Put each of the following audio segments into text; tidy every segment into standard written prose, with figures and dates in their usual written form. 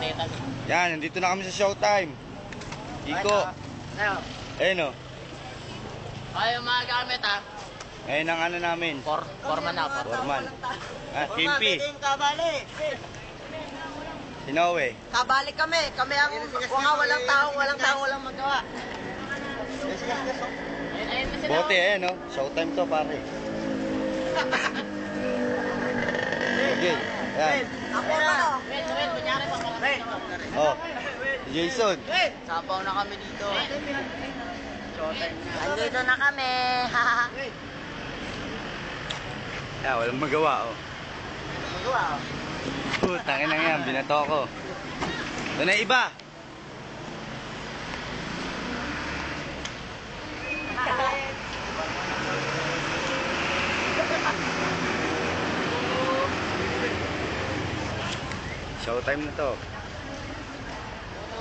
potato. Yan, nandito na kami sa showtime. Iko. Ayun o. Ay, yung mga gamit ha. Ngayon ang ano namin. Forman na. Forman. Ah, Kimpi. Kabali. Sinowe. Kabali kami. Kami ang walang tao, walang magawa. Ayun na sila. Bote eh, no? Showtime to, pare. Okay. Yan. Ako na. Well, kunyari pa pala. Oh. Jason. Sabaw na kami dito. Andito na kami. Yeah, walang magawa, oh. Magawa. Tangin na yan, binato ko. Ito na iba. Showtime na to.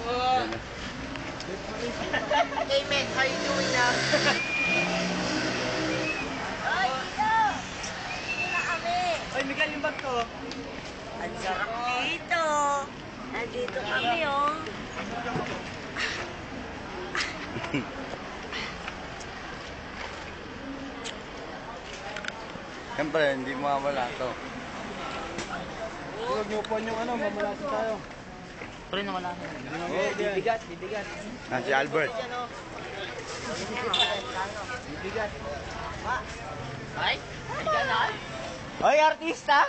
Yan na. Hey mate, how you doing now? Ay, dito! Dito na kami. Ay, Miguel, yung bag ko. Ang sarap dito. Nandito kami, oh. Siyempre, hindi mawawala to. Huwag niyo po yung ano, mamalasin tayo. Pre, nawala na. Bibigat. Ah, si Albert. Bibigat. Ay, ay, ganun. Hoy, artista!